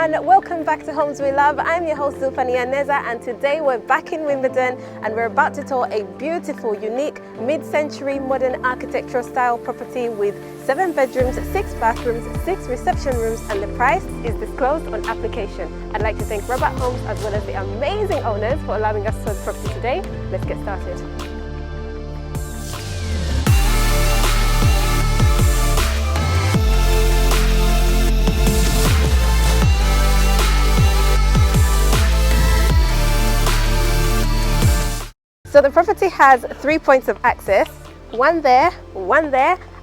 everyone, welcome back to Homes We Love. I'm your host Zulfania Neza, and today we're back in Wimbledon and we're about to tour a beautiful, unique, mid-century modern architectural style property with 7 bedrooms, 6 bathrooms, 6 reception rooms, and the price is disclosed on application. I'd like to thank Robert Homes as well as the amazing owners for allowing us to tour the property today. Let's get started. So the property has 3 points of access, one there,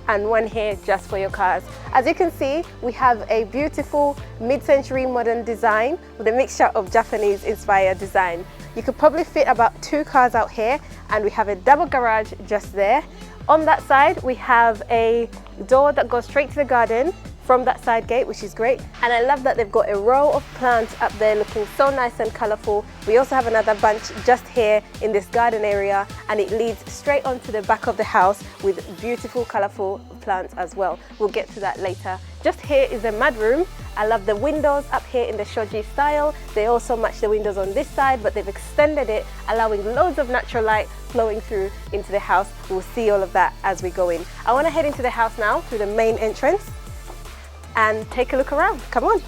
and one here just for your cars. As you can see, we have a beautiful mid-century modern design with a mixture of Japanese inspired design. You could probably fit about 2 cars out here, and we have a double garage just there. On that side, we have a door that goes straight to the garden from that side gate, which is great. And I love that they've got a row of plants up there looking so nice and colourful. We also have another bunch just here in this garden area, and it leads straight onto the back of the house with beautiful colourful plants as well. We'll get to that later. Just here is a mudroom. I love the windows up here in the shoji style. They also match the windows on this side, but they've extended it, allowing loads of natural light flowing through into the house. We'll see all of that as we go in. I want to head into the house now through the main entrance and take a look around. Come on.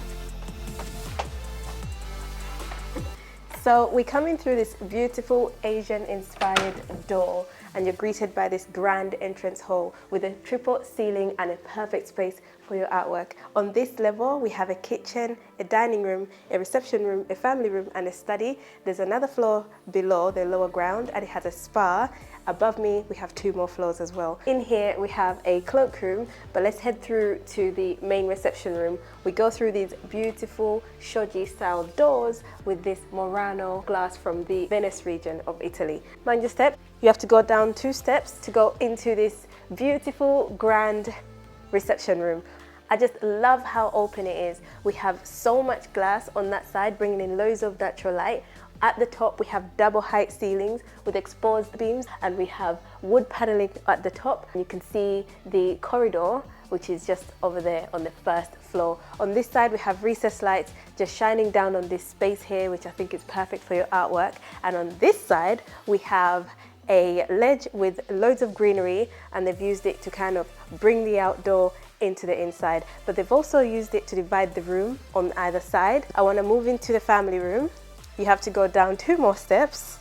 So we come in through this beautiful Asian inspired door, and you're greeted by this grand entrance hall with a triple ceiling and a perfect space for your artwork. On this level, we have a kitchen, a dining room, a reception room, a family room, and a study. There's another floor below, the lower ground, and it has a spa. Above me, we have 2 more floors as well. In here, we have a cloakroom, but let's head through to the main reception room. We go through these beautiful shoji style doors with this Murano glass from the Venice region of Italy. Mind your step, you have to go down 2 steps to go into this beautiful grand reception room. I just love how open it is. We have so much glass on that side, bringing in loads of natural light. At the top, we have double height ceilings with exposed beams, and we have wood paneling at the top. You can see the corridor, which is just over there on the 1st floor. On this side, we have recessed lights just shining down on this space here, which I think is perfect for your artwork. And on this side, we have a ledge with loads of greenery, and they've used it to kind of bring the outdoor into the inside, but they've also used it to divide the room on either side. I want to move into the family room. You have to go down 2 more steps,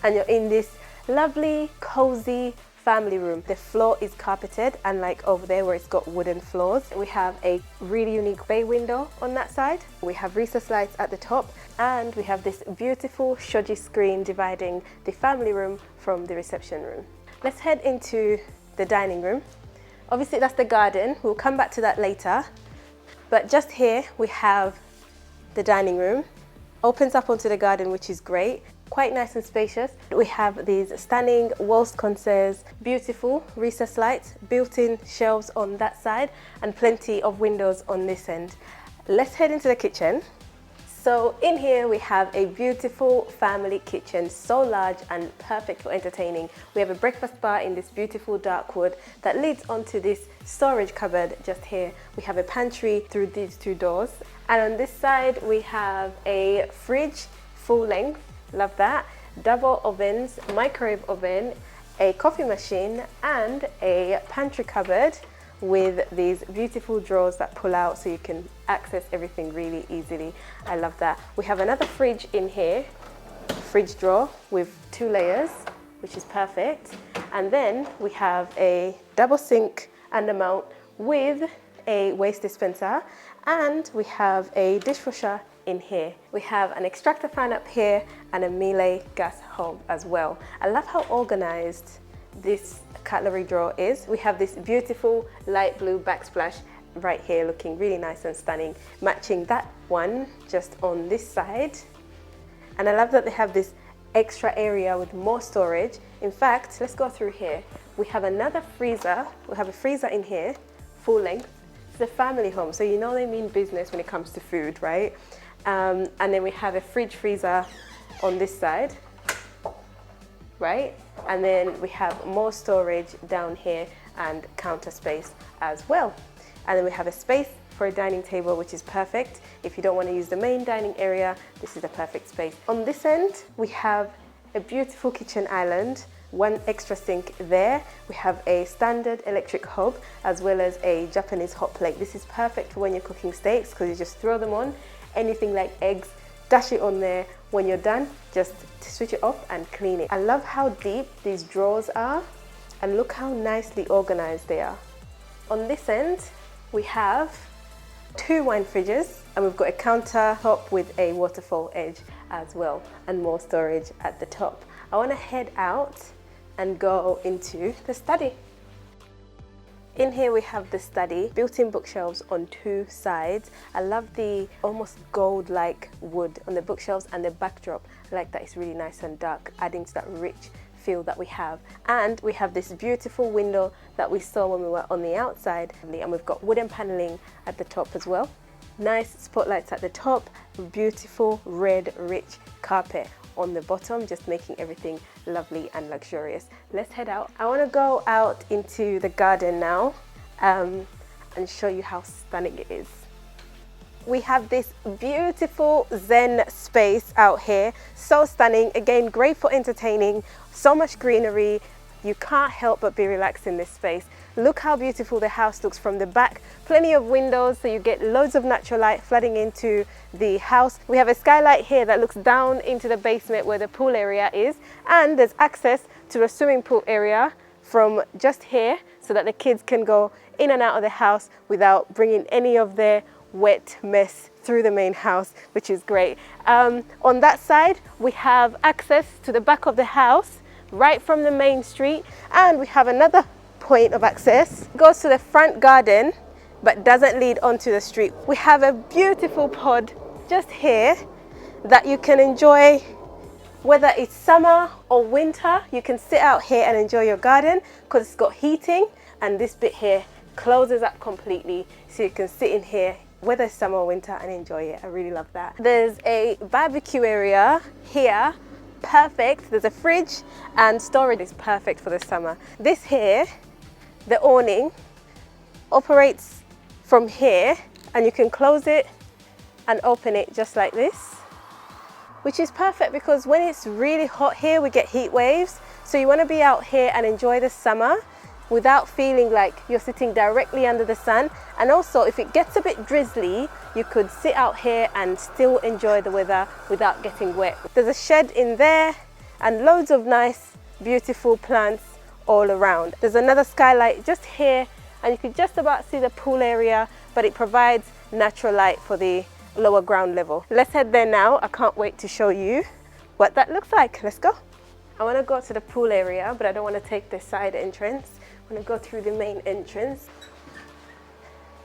and you're in this lovely, cozy family room. The floor is carpeted, unlike over there where it's got wooden floors. We have a really unique bay window on that side. We have recessed lights at the top, and we have this beautiful shoji screen dividing the family room from the reception room. Let's head into the dining room. Obviously that's the garden, we'll come back to that later. But just here we have the dining room. Opens up onto the garden, which is great. Quite nice and spacious. We have these stunning wall sconces, beautiful recessed lights, built-in shelves on that side, and plenty of windows on this end. Let's head into the kitchen. So in here we have a beautiful family kitchen, so large and perfect for entertaining. We have a breakfast bar in this beautiful dark wood that leads onto this storage cupboard just here. We have a pantry through these 2 doors. And on this side we have a fridge, full length, love that, double ovens, microwave oven, a coffee machine, and a pantry cupboard with these beautiful drawers that pull out so you can access everything really easily. I love that. We have another fridge in here, fridge drawer with 2 layers, which is perfect. And then we have a double sink and a mount with a waste dispenser, and we have a dishwasher in here. We have an extractor fan up here and a Miele gas hob as well. I love how organized this cutlery drawer is. We have this beautiful light blue backsplash right here looking really nice and stunning, matching that one just on this side. And I love that they have this extra area with more storage. In fact, let's go through here. We have another freezer. We have a freezer in here, full length. It's a family home, so you know they mean business when it comes to food, right? And then we have a fridge freezer on this side, right? And then we have more storage down here and counter space as well. And then we have a space for a dining table, which is perfect. If you don't want to use the main dining area, this is the perfect space. On this end, we have a beautiful kitchen island, one extra sink there. We have a standard electric hob as well as a Japanese hot plate. This is perfect for when you're cooking steaks because you just throw them on. Anything like eggs, dash it on there. When you're done, just switch it off and clean it. I love how deep these drawers are and look how nicely organized they are. On this end, we have 2 wine fridges and we've got a countertop with a waterfall edge as well and more storage at the top. I want to head out and go into the study. In here we have the study, built-in bookshelves on 2 sides. I love the almost gold-like wood on the bookshelves and the backdrop. I like that it's really nice and dark, adding to that rich feel that we have. And we have this beautiful window that we saw when we were on the outside. And we've got wooden paneling at the top as well. Nice spotlights at the top, beautiful red rich carpet on the bottom, just making everything lovely and luxurious. Let's head out. I want to go out into the garden now and show you how stunning it is. We have this beautiful Zen space out here, so stunning. Again, great for entertaining, so much greenery. You can't help but be relaxed in this space. Look how beautiful the house looks from the back. Plenty of windows, so you get loads of natural light flooding into the house. We have a skylight here that looks down into the basement where the pool area is, and there's access to a swimming pool area from just here so that the kids can go in and out of the house without bringing any of their wet mess through the main house, which is great. On that side, we have access to the back of the house right from the main street, and we have another point of access. It goes to the front garden but doesn't lead onto the street. We have a beautiful pod just here that you can enjoy whether it's summer or winter. You can sit out here and enjoy your garden because it's got heating, and this bit here closes up completely so you can sit in here whether it's summer or winter and enjoy it. I really love that. There's a barbecue area here, perfect. There's a fridge and storage is perfect for the summer. This here, the awning, operates from here and you can close it and open it just like this, which is perfect because when it's really hot here, we get heat waves. So you want to be out here and enjoy the summer without feeling like you're sitting directly under the sun. And also, if it gets a bit drizzly, you could sit out here and still enjoy the weather without getting wet. There's a shed in there and loads of nice, beautiful plants all around. There's another skylight just here and you can just about see the pool area, but it provides natural light for the lower ground level. Let's head there now. I can't wait to show you what that looks like. Let's go. I want to go to the pool area, but I don't want to take the side entrance. I'm going to go through the main entrance.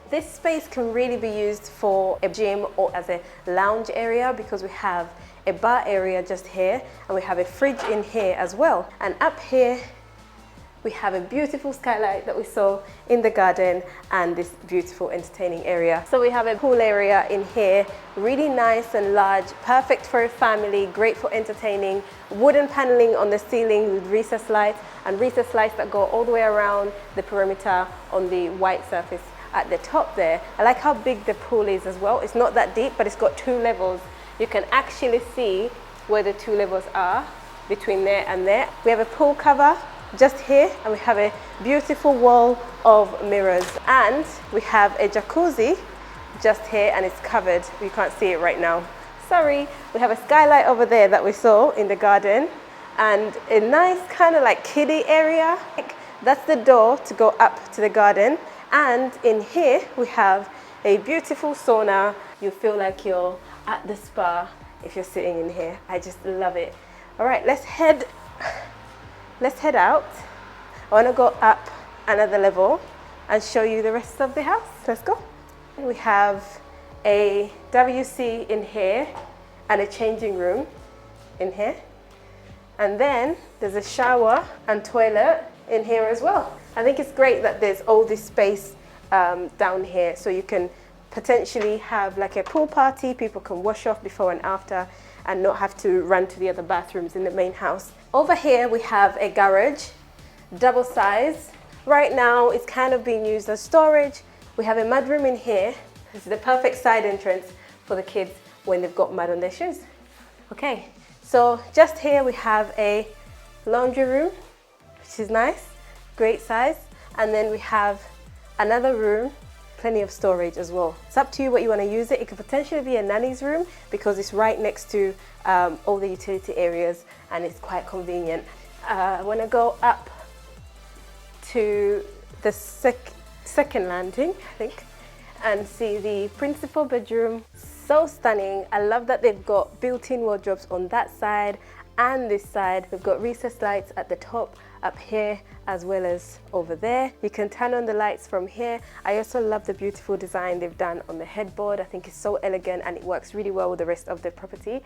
This space can really be used for a gym or as a lounge area because we have a bar area just here and we have a fridge in here as well. And up here we have a beautiful skylight that we saw in the garden and this beautiful entertaining area. So we have a pool area in here, really nice and large, perfect for a family, great for entertaining. Wooden paneling on the ceiling with recessed lights and recessed lights that go all the way around the perimeter on the white surface at the top there. I like how big the pool is as well. It's not that deep, but it's got 2 levels. You can actually see where the 2 levels are between there and there. We have a pool cover just here and we have a beautiful wall of mirrors, and we have a jacuzzi just here and it's covered. You can't see it right now, sorry. We have a skylight over there that we saw in the garden and a nice kind of like kiddie area. That's the door to go up to the garden, and in here we have a beautiful sauna. You feel like you're at the spa if you're sitting in here. I just love it. All right, let's head out. I want to go up another level and show you the rest of the house. Let's go. We have a WC in here and a changing room in here. And then there's a shower and toilet in here as well. I think it's great that there's all this space down here so you can potentially have like a pool party. People can wash off before and after and not have to run to the other bathrooms in the main house. Over here we have a garage, double size. Right now it's kind of being used as storage. We have a mudroom in here This is the perfect side entrance for the kids when they've got mud on their shoes. Okay, so just here we have a laundry room, which is nice, great size. And then we have another room, plenty of storage as well. It's up to you what you want to use it. It could potentially be a nanny's room because it's right next to all the utility areas and it's quite convenient. I want to go up to the second landing, I think, and see the principal bedroom. So stunning. I love that they've got built-in wardrobes on that side and this side. We've got recessed lights at the top, up here, as well as over there. You can turn on the lights from here. I also love the beautiful design they've done on the headboard. I think it's so elegant and it works really well with the rest of the property.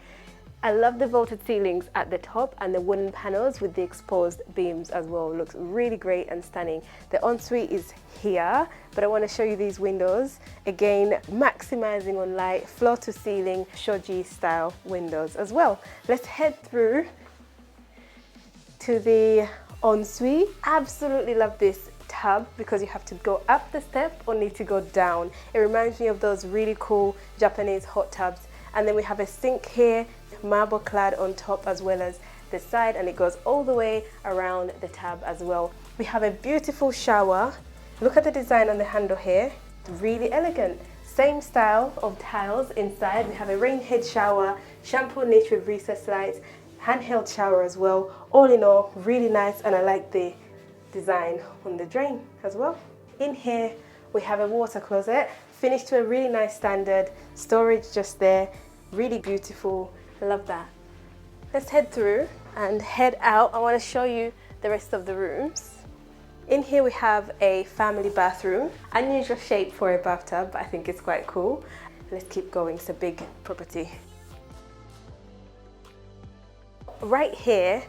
I love the vaulted ceilings at the top and the wooden panels with the exposed beams as well. Looks really great and stunning. The ensuite is here, but I want to show you these windows. Again, maximizing on light, floor to ceiling, shoji style windows as well. Let's head through to the ensuite. Absolutely love this tub because you have to go up the step or need to go down. It reminds me of those really cool Japanese hot tubs. And then we have a sink here, marble clad on top as well as the side, and it goes all the way around the tub as well. We have a beautiful shower. Look at the design on the handle here, really elegant. Same style of tiles inside. We have a rain head shower, shampoo niche with recessed lights, handheld shower as well. All in all, really nice, and I like the design on the drain as well. In here, we have a water closet, finished to a really nice standard, storage just there, really beautiful. I love that. Let's head through and head out. I want to show you the rest of the rooms. In here we have a family bathroom. Unusual shape for a bathtub, but I think it's quite cool. Let's keep going, it's a big property. Right here,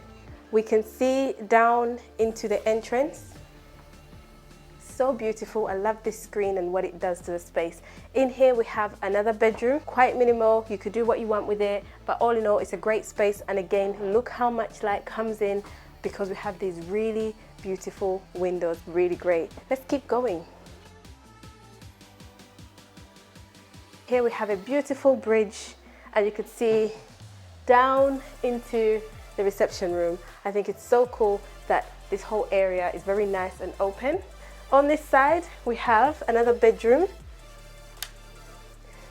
we can see down into the entrance. So beautiful. I love this screen and what it does to the space. In here we have another bedroom, quite minimal. You could do what you want with it, but all in all, it's a great space. And again, look how much light comes in because we have these really beautiful windows, really great. Let's keep going. Here we have a beautiful bridge, and you could see down into the reception room. I think it's so cool that this whole area is very nice and open. On this side, we have another bedroom.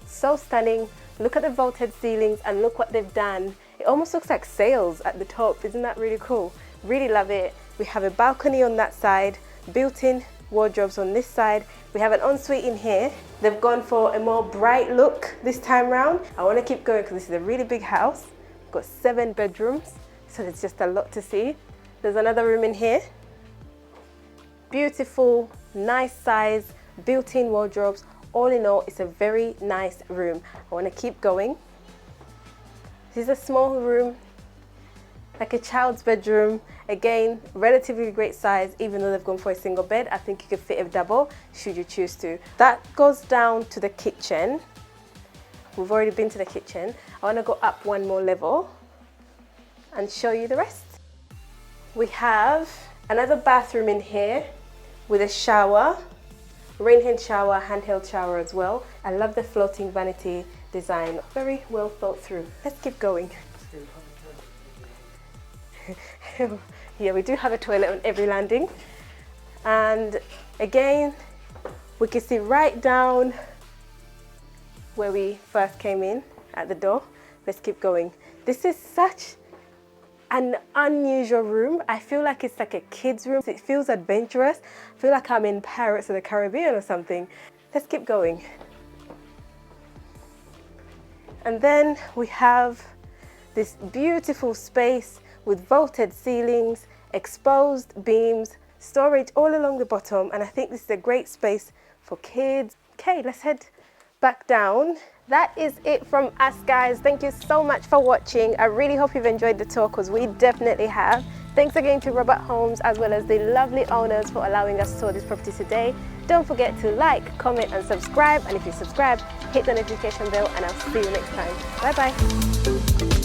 So stunning. Look at the vaulted ceilings and look what they've done. It almost looks like sails at the top. Isn't that really cool? Really love it. We have a balcony on that side, built-in wardrobes on this side. We have an ensuite in here. They've gone for a more bright look this time round. I want to keep going because this is a really big house. We've got 7 bedrooms, so there's just a lot to see. There's another room in here. Beautiful, nice size, built-in wardrobes. All in all, it's a very nice room. I want to keep going. This is a small room, like a child's bedroom. Again, relatively great size, even though they've gone for a single bed. I think you could fit a double, should you choose to. That goes down to the kitchen. We've already been to the kitchen. I want to go up one more level and show you the rest. We have another bathroom in here with a shower, rain head shower, handheld shower as well. I love the floating vanity design, very well thought through. Let's keep going. Yeah, we do have a toilet on every landing. And again, we can see right down where we first came in at the door. Let's keep going. This is such an unusual room. I feel like it's like a kid's room. It feels adventurous. I feel like I'm in Pirates of the Caribbean or something. Let's keep going. And then we have this beautiful space with vaulted ceilings, exposed beams, storage all along the bottom. And I think this is a great space for kids. Okay, let's head back down. That is it from us, guys. Thank you so much for watching. I really hope you've enjoyed the tour because we definitely have. Thanks again to Robert Holmes as well as the lovely owners for allowing us to tour this property today. Don't forget to like, comment and subscribe. And if you subscribe, hit the notification bell and I'll see you next time. Bye bye.